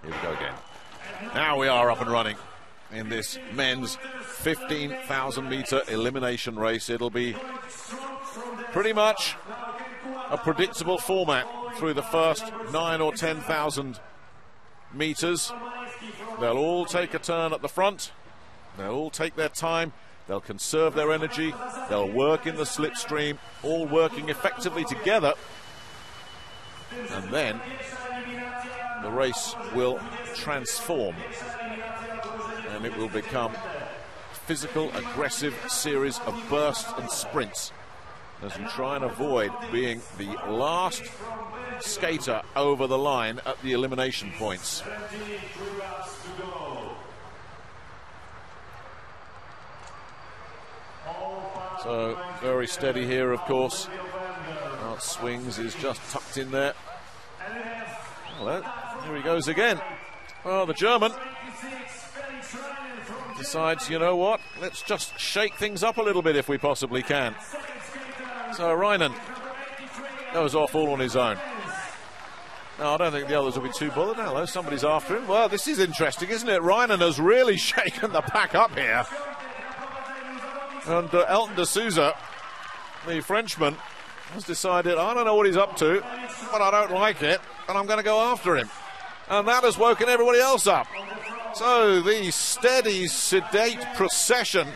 Here we go again. Now we are up and running in this men's 15,000 meter elimination race. It'll be pretty much a predictable format through the first 9 or 10,000 meters. They'll all take a turn at the front. They'll all take their time. They'll conserve their energy. They'll work in the slipstream, all working effectively together. And then the race will transform, and it will become a physical, aggressive series of bursts and sprints as we try and avoid being the last skater over the line at the elimination points. So very steady here, of course. Out swings, is just tucked in there. Well, here he goes again. Oh, the German decides, you know what, let's just shake things up a little bit if we possibly can. So Reinen goes off all on his own. No, I don't think the others will be too bothered. Hello, somebody's after him. Well, this is interesting, isn't it? Reinen has really shaken the pack up here. And Elton de Souza, the Frenchman, has decided, I don't know what he's up to, but I don't like it, and I'm going to go after him. And that has woken everybody else up. So the steady, sedate procession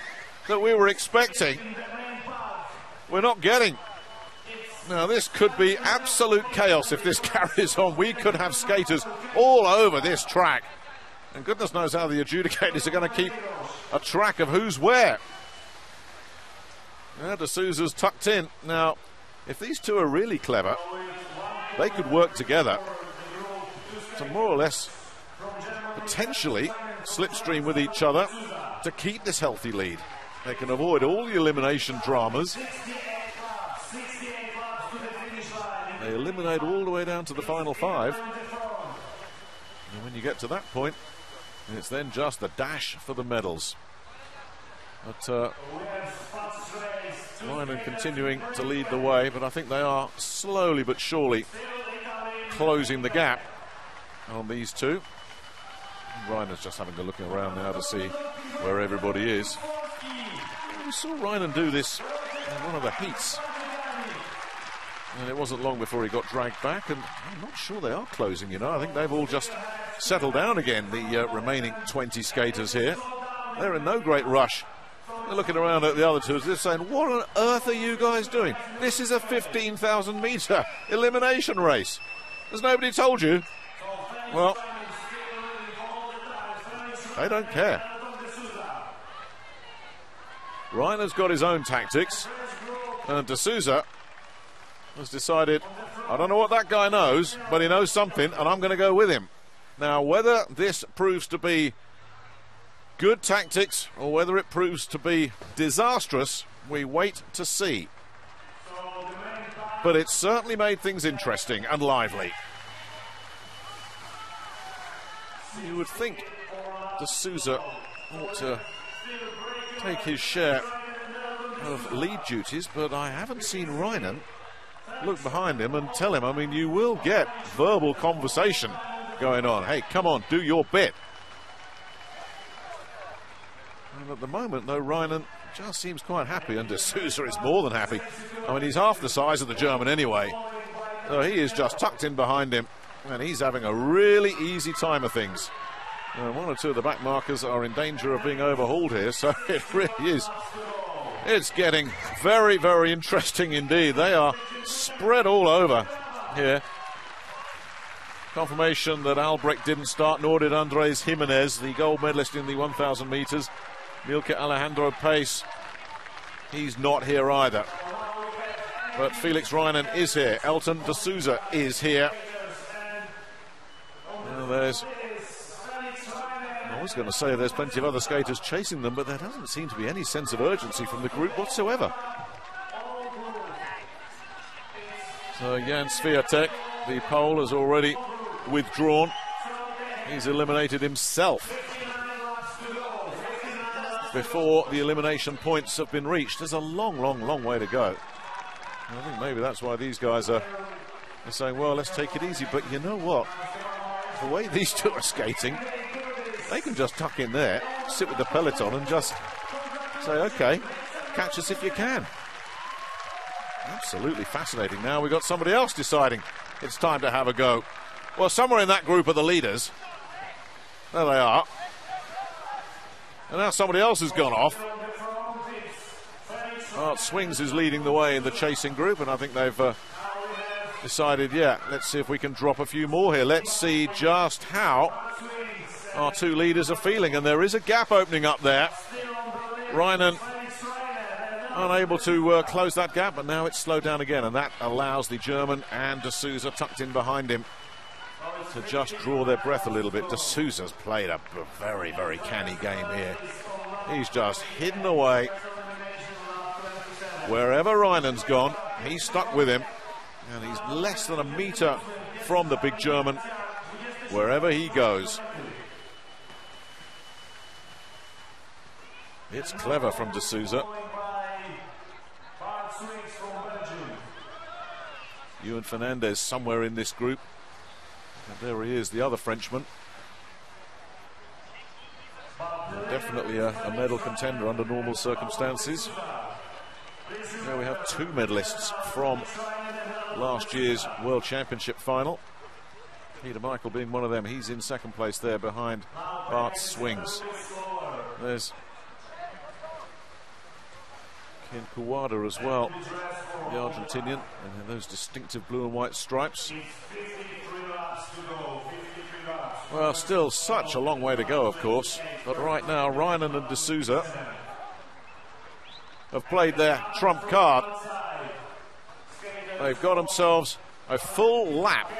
that we were expecting, we're not getting. Now, this could be absolute chaos if this carries on. We could have skaters all over this track. And goodness knows how the adjudicators are going to keep a track of who's where. Yeah, de Souza's tucked in. Now, if these two are really clever, they could work together to more or less potentially slipstream with each other to keep this healthy lead. They can avoid all the elimination dramas. They eliminate all the way down to the final 5. And when you get to that point, it's then just a dash for the medals. But Reinen continuing to lead the way, but I think they are slowly but surely closing the gap on these two. Reiner's just having a look around now to see where everybody is. We saw Reinen do this in one of the heats, and it wasn't long before he got dragged back, and I'm not sure they are closing, you know. I think they've all just settled down again, the remaining 20 skaters here. They're in no great rush. They're looking around at the other two, they're saying, what on earth are you guys doing? This is a 15,000 meter elimination race. Has nobody told you? Well, they don't care. Reiner's got his own tactics, and de Souza has decided, I don't know what that guy knows, but he knows something, and I'm going to go with him. Now, whether this proves to be good tactics or whether it proves to be disastrous, we wait to see. But it's certainly made things interesting and lively. You would think de Souza ought to take his share of lead duties, but I haven't seen Reinen look behind him and tell him. I mean, you will get verbal conversation going on. Hey, come on, do your bit. And at the moment, though, Reinen just seems quite happy, and de Souza is more than happy. I mean, he's half the size of the German anyway. So he is just tucked in behind him, and he's having a really easy time of things. One or two of the back markers are in danger of being overhauled here, so it really is. It's getting very, very interesting indeed. They are spread all over here. Confirmation that Albrecht didn't start, nor did Andres Jimenez, the gold medalist in the 1,000 metres. Milke Alejandro Pace, he's not here either. But Felix Reinen is here. Elton de Souza is here. Now there's... I was going to say there's plenty of other skaters chasing them, but there doesn't seem to be any sense of urgency from the group whatsoever. So Jan Swiatek, the Pole, has already withdrawn. He's eliminated himself before the elimination points have been reached. There's a long, long, long way to go. And I think maybe that's why these guys are saying, well, let's take it easy. But you know what? the way these two are skating, they can just tuck in there, sit with the peloton and just say, okay, catch us if you can. Absolutely fascinating. Now we've got somebody else deciding it's time to have a go. Well, somewhere in that group are the leaders. There they are. And now somebody else has gone off. Swings is leading the way in the chasing group, and I think they've decided, yeah, let's see if we can drop a few more here. Let's see just how our two leaders are feeling, and there is a gap opening up there. Reinen unable to close that gap, but now it's slowed down again, and that allows the German and de Souza tucked in behind him to just draw their breath a little bit. De Souza's played a very, very canny game here. He's just hidden away. Wherever Reinen's gone, he's stuck with him, and he's less than a metre from the big German wherever he goes. It's clever from de Souza. Ewan Fernandez somewhere in this group. And there he is, the other Frenchman. Definitely a medal contender under normal circumstances. Now we have two medalists from last year's World Championship final. Peter Michael being one of them. He's in second place there behind Bart Swings. There's Ken Kawada as well, the Argentinian, and those distinctive blue and white stripes. Well, still such a long way to go, of course, but right now Reinen and de Souza have played their trump card. They've got themselves a full lap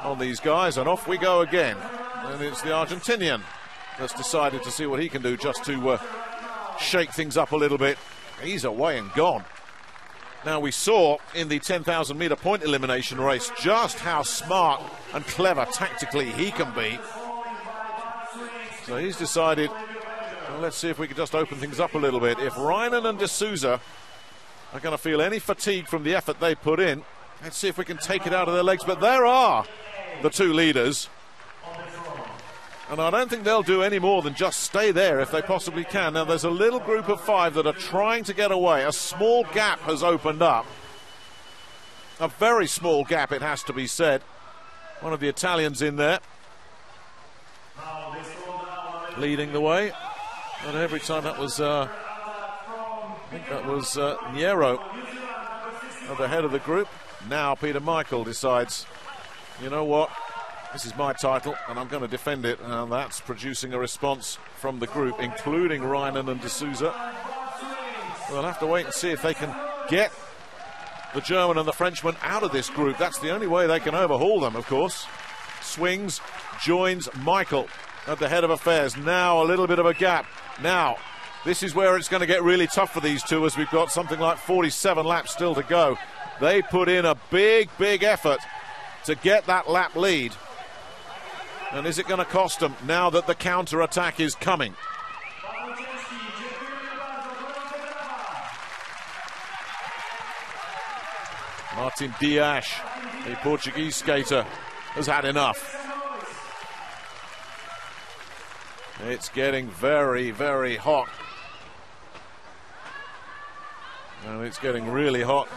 on these guys, and off we go again. And it's the Argentinian that's decided to see what he can do just to shake things up a little bit. He's away and gone. Now, we saw in the 10,000 metre point elimination race just how smart and clever tactically he can be. So he's decided, well, let's see if we can just open things up a little bit. If Reinen and de Souza are going to feel any fatigue from the effort they put in, let's see if we can take it out of their legs. But there are the two leaders. And I don't think they'll do any more than just stay there if they possibly can. Now, there's a little group of five that are trying to get away. A small gap has opened up. A very small gap, it has to be said. One of the Italians in there, leading the way. And every time that was, I think that was Niero at the head of the group. Now Peter Michael decides, you know what? This is my title, and I'm going to defend it, and that's producing a response from the group, including Reinen and de Souza. We'll have to wait and see if they can get the German and the Frenchman out of this group. That's the only way they can overhaul them, of course. Swings joins Michael at the head of affairs. Now a little bit of a gap. Now, this is where it's going to get really tough for these two, as we've got something like 47 laps still to go. They put in a big, big effort to get that lap lead. And is it going to cost them now that the counter-attack is coming? Martin Dias, the Portuguese skater, has had enough. It's getting very, very hot. And it's getting really hot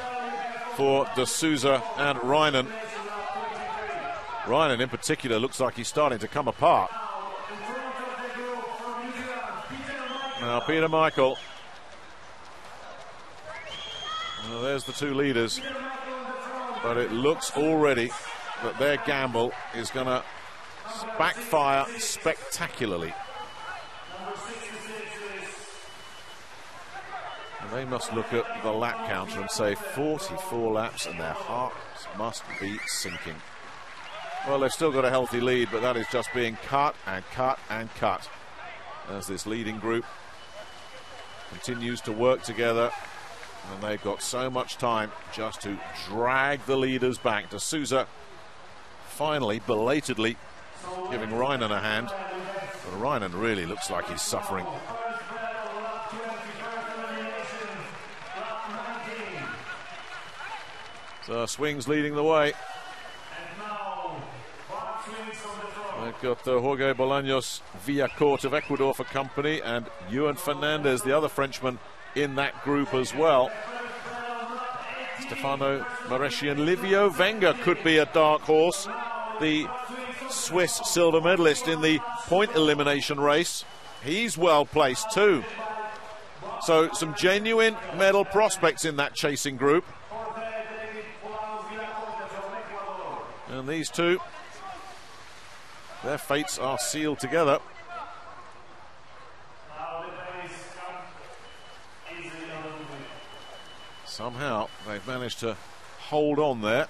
for de Souza and Reinen. Reinen in particular looks like he's starting to come apart. Now Peter Michael. Well, there's the two leaders. But it looks already that their gamble is going to backfire spectacularly. And they must look at the lap counter and say 44 laps and their hearts must be sinking. Well, they've still got a healthy lead, but that is just being cut and cut and cut as this leading group continues to work together, and they've got so much time just to drag the leaders back. De Souza finally, belatedly, giving Reinen a hand, but Reinen really looks like he's suffering. So Swings leading the way. They've got Jorge Bolaños Villacorte of Ecuador for company, and Ewan Fernandez, the other Frenchman, in that group as well. Stefano Mareschi and Livio Venga could be a dark horse. The Swiss silver medalist in the point elimination race. He's well placed too. So some genuine medal prospects in that chasing group. And these two, their fates are sealed together. Somehow they've managed to hold on there.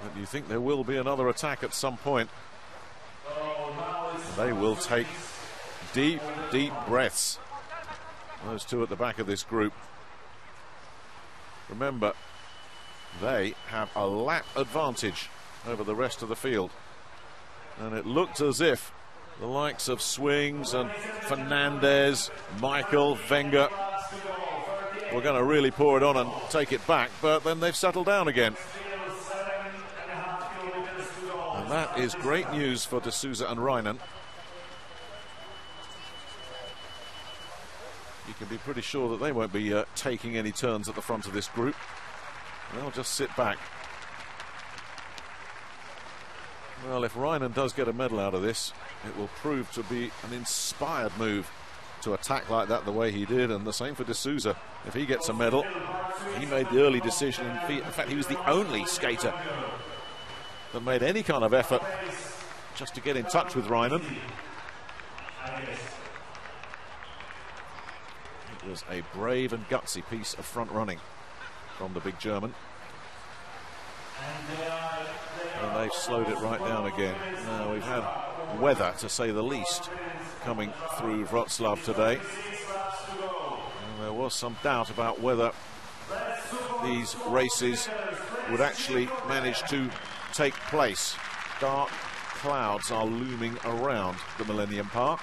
But you think there will be another attack at some point. They will take deep, deep breaths. Those two at the back of this group. Remember, they have a lap advantage over the rest of the field. And it looked as if the likes of Swings and Fernandez, Michael, Venga were going to really pour it on and take it back, but then they've settled down again. And that is great news for De Souza and Reinen. You can be pretty sure that they won't be taking any turns at the front of this group. They'll just sit back. Well, if Reinen does get a medal out of this, it will prove to be an inspired move to attack like that the way he did, and the same for De Souza. If he gets a medal, he made the early decision. In fact, he was the only skater that made any kind of effort just to get in touch with Reinen. It was a brave and gutsy piece of front running from the big German. And they've slowed it right down again. Now, we've had weather, to say the least, coming through Wroclaw today. And there was some doubt about whether these races would actually manage to take place. Dark clouds are looming around the Millennium Park.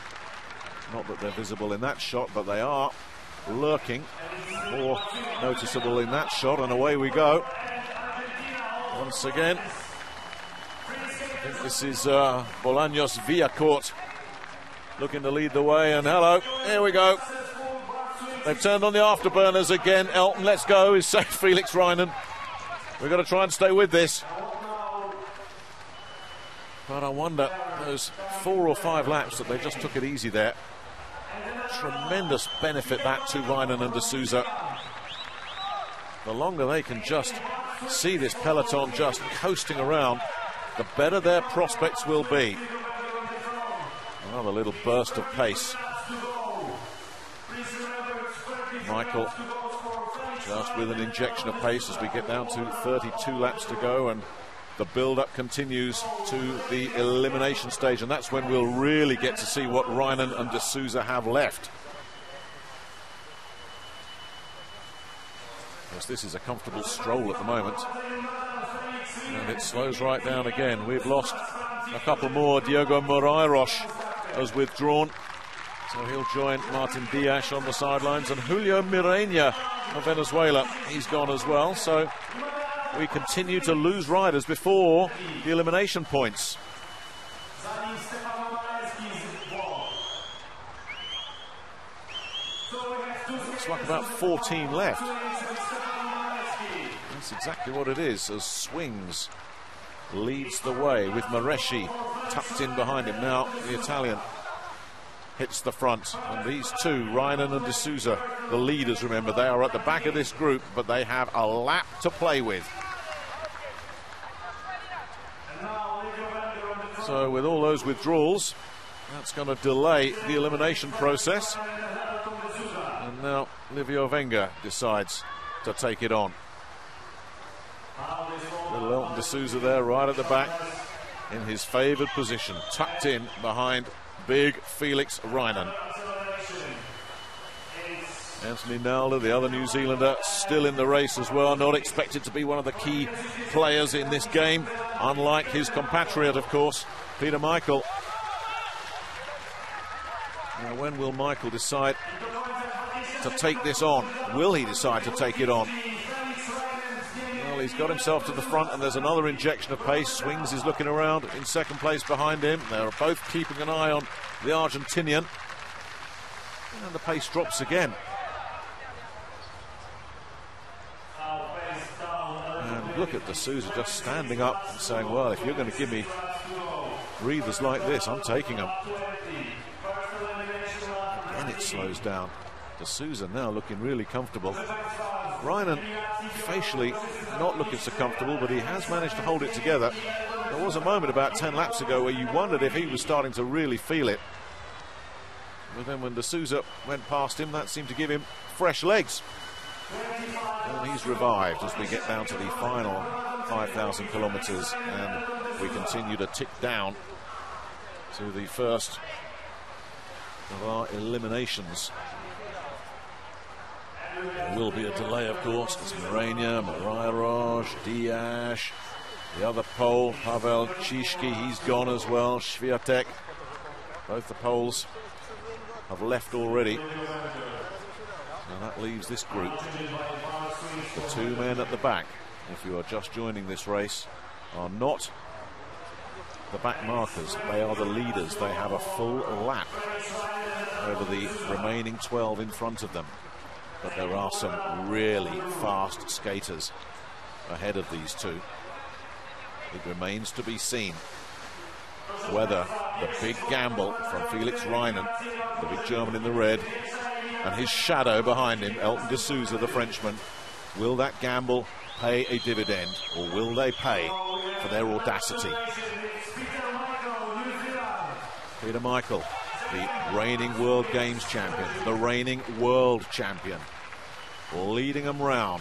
Not that they're visible in that shot, but they are lurking. More noticeable in that shot, and away we go. Once again, I think this is Bolaños Villacorte looking to lead the way, and hello, here we go. They've turned on the afterburners again. Elton, let's go, is safe. Felix Reinen. We've got to try and stay with this. But I wonder, those 4 or 5 laps that they just took it easy there, tremendous benefit that to Reinen and De Souza. The longer they can just see this peloton just coasting around, the better their prospects will be. Another little burst of pace. Michael just with an injection of pace as we get down to 32 laps to go, and the build-up continues to the elimination stage, and that's when we'll really get to see what Reinen and De Souza have left. Yes, this is a comfortable stroll at the moment, and it slows right down again. We've lost a couple more. Diego Moreiros has withdrawn, so he'll join Martin Diaz on the sidelines, and Julio Mireña of Venezuela, he's gone as well. So we continue to lose riders before the elimination points. Looks like about 14 left. That's exactly what it is, as Swings leads the way with Mareschi tucked in behind him. Now the Italian hits the front, and these two, Reinen and De Souza, the leaders, remember, they are at the back of this group, but they have a lap to play with. So with all those withdrawals, that's going to delay the elimination process. And now Livio Venga decides to take it on. Little Elton De Souza there right at the back in his favoured position, tucked in behind big Felix Reinen. Anthony Nalder, the other New Zealander, still in the race as well, not expected to be one of the key players in this game, unlike his compatriot, of course, Peter Michael. Now, when will Michael decide to take this on? Will he decide to take it on? Well, he's got himself to the front, and there's another injection of pace. Swings is looking around in second place behind him. They're both keeping an eye on the Argentinian. And the pace drops again. And look at D'Souza just standing up and saying, well, if you're going to give me breathers like this, I'm taking them. And it slows down. D'Souza now looking really comfortable. Reinen facially not looking so comfortable, but he has managed to hold it together. There was a moment about 10 laps ago where you wondered if he was starting to really feel it. But then when D'Souza went past him, that seemed to give him fresh legs. And he's revived as we get down to the final 5,000 kilometres, and we continue to tick down to the first of our eliminations. There will be a delay, of course. It's Morenia, Mariah Roj, Diaz, the other Pole, Pavel Cziszki, he's gone as well, Swiatek. Both the Poles have left already. And that leaves this group. The two men at the back, if you are just joining this race, are not the back markers. They are the leaders. They have a full lap over the remaining 12 in front of them. But there are some really fast skaters ahead of these two. It remains to be seen whether the big gamble from Felix Reinen, the big German in the red, and his shadow behind him, Elton D'Souza, the Frenchman, will that gamble pay a dividend, or will they pay for their audacity? Peter Michael, the reigning World Games champion, the reigning world champion, leading them round.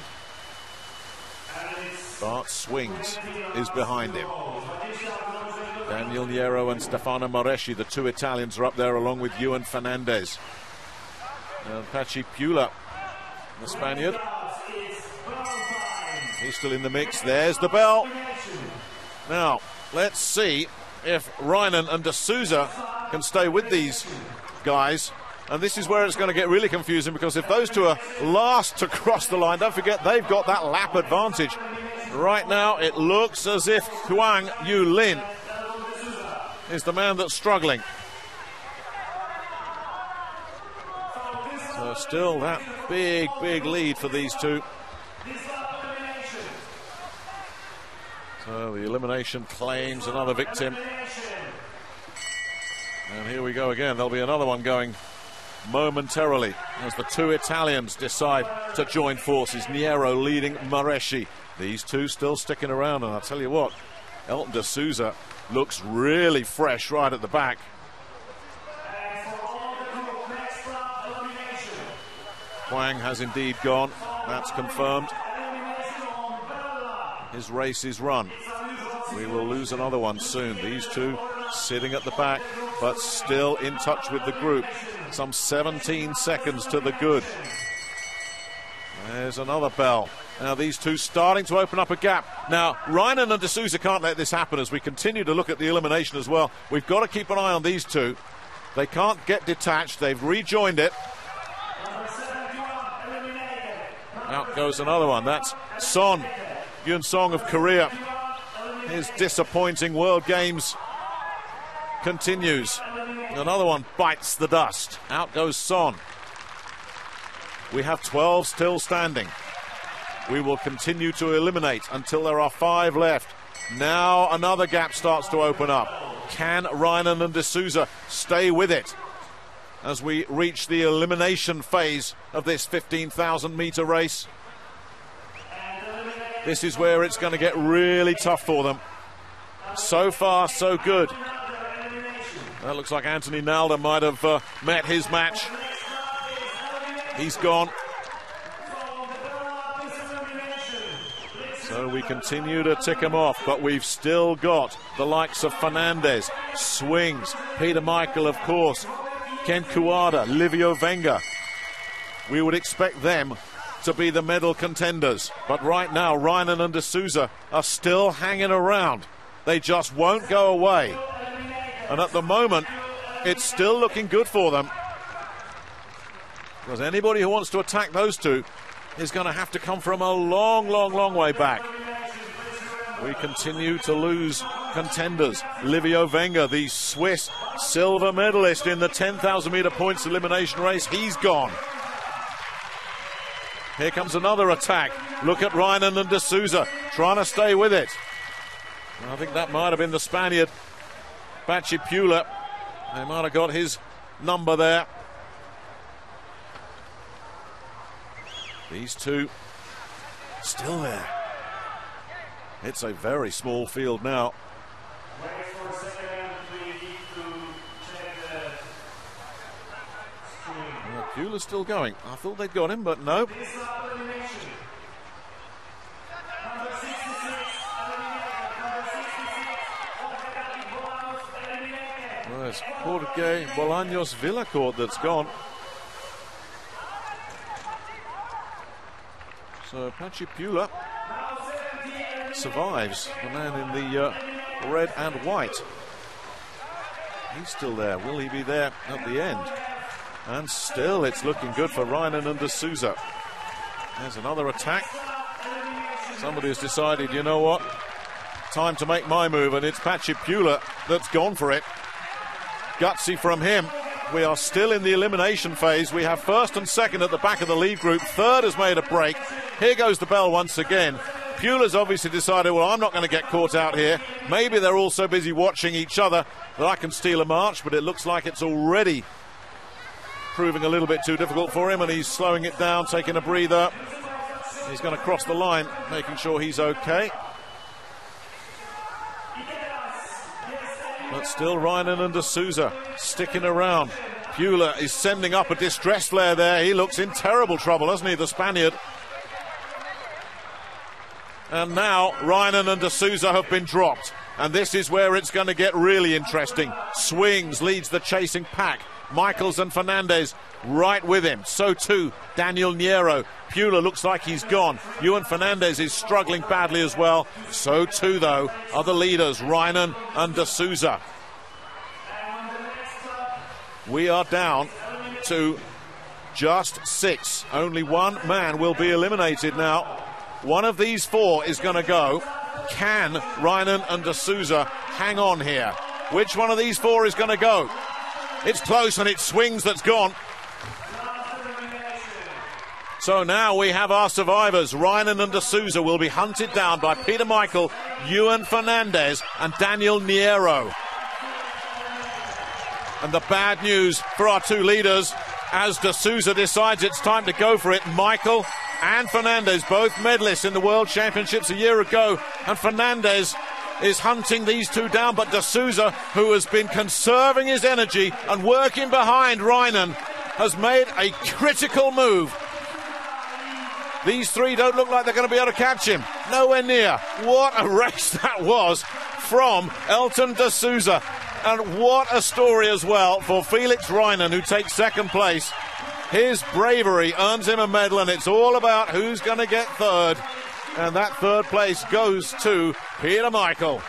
Bart Swings is behind him. Daniel Niero and Stefano Moreschi, the two Italians, are up there along with Ewan Fernandez. And Pachi Pula, the Spaniard, he's still in the mix. There's the bell. Now, let's see if Reinen and D'Souza can stay with these guys. And this is where it's going to get really confusing, because if those two are last to cross the line, don't forget they've got that lap advantage. Right now, it looks as if Huang Yulin is the man that's struggling. So still that big, big lead for these two. So the elimination claims another victim. And here we go again. There'll be another one going momentarily as the two Italians decide to join forces. Niero leading Moreschi. These two still sticking around, and I'll tell you what, Elton D'Souza looks really fresh right at the back. Huang has indeed gone, that's confirmed. His race is run. We will lose another one soon. These two sitting at the back, but still in touch with the group. Some 17 seconds to the good. There's another bell. Now these two starting to open up a gap. Now Reinen and D'Souza can't let this happen as we continue to look at the elimination as well. We've got to keep an eye on these two. They can't get detached. They've rejoined it. Out goes another one. That's Son, Yun Song of Korea. His disappointing World Games continues. Another one bites the dust. Out goes Son. We have 12 still standing. We will continue to eliminate until there are 5 left. Now another gap starts to open up. Can Reinen and D'Souza stay with it as we reach the elimination phase of this 15,000 meter race? This is where it's going to get really tough for them. So far, so good. That looks like Anthony Nalda might have met his match. He's gone. So we continue to tick him off, but we've still got the likes of Fernandez, Swings, Peter Michael, of course, Ken Kuwada, Livio Venga. We would expect them to be the medal contenders. But right now, Reinen and D'Souza are still hanging around. They just won't go away. And at the moment, it's still looking good for them. Because anybody who wants to attack those two is going to have to come from a long, long, long way back. we continue to lose contenders. Livio Wenger, the Swiss silver medalist in the 10,000 meter points elimination race, he's gone. Here comes another attack. Look at Reinen and de Souza trying to stay with it. I think that might have been the Spaniard, Pachipula. They might have got his number there. These two still there. It's a very small field now. Pula's still going. I thought they'd got him, but no. Well, it's Jorge Bolaños Villacord that's gone. So Pachipula survives, the man in the red and white. He's still there. Will he be there at the end? And still it's looking good for Reinen and de Souza. There's another attack. Somebody has decided, you know what, time to make my move, and it's Pachipula that's gone for it. Gutsy from him. We are still in the elimination phase. We have first and second at the back of the lead group. Third has made a break. Here goes the bell once again. Pula's obviously decided, well, I'm not going to get caught out here. Maybe they're all so busy watching each other that I can steal a march, but it looks like it's already proving a little bit too difficult for him, and he's slowing it down, taking a breather. He's going to cross the line, making sure he's okay. But still Reinen and de Souza sticking around. Pula is sending up a distress flare there. He looks in terrible trouble, doesn't he, the Spaniard? And now Reinen and de Souza have been dropped. And this is where it's going to get really interesting. Swings leads the chasing pack. Michaels and Fernandez right with him. So too Daniel Niero. Pula looks like he's gone. Ewan Fernandez is struggling badly as well. So too, though, are the leaders, Reinen and de Souza. We are down to just 6. Only one man will be eliminated now. One of these 4 is going to go. Can Reinen and de Souza hang on here? Which one of these 4 is going to go? It's close, and it's Swings that's gone. So now we have our survivors. Reinen and de Souza will be hunted down by Peter Michael, Ewan Fernandez and Daniel Niero. And the bad news for our 2 leaders, as de Souza decides it's time to go for it, Michael and Fernandez, both medalists in the World Championships a year ago, and Fernandez is hunting these 2 down, but de Souza, who has been conserving his energy and working behind Reinen, has made a critical move. These 3 don't look like they're going to be able to catch him. Nowhere near. What a race that was from Elton de Souza. And what a story as well for Felix Reinen, who takes second place. His bravery earns him a medal, and it's all about who's going to get third. And that third place goes to Peter Michael.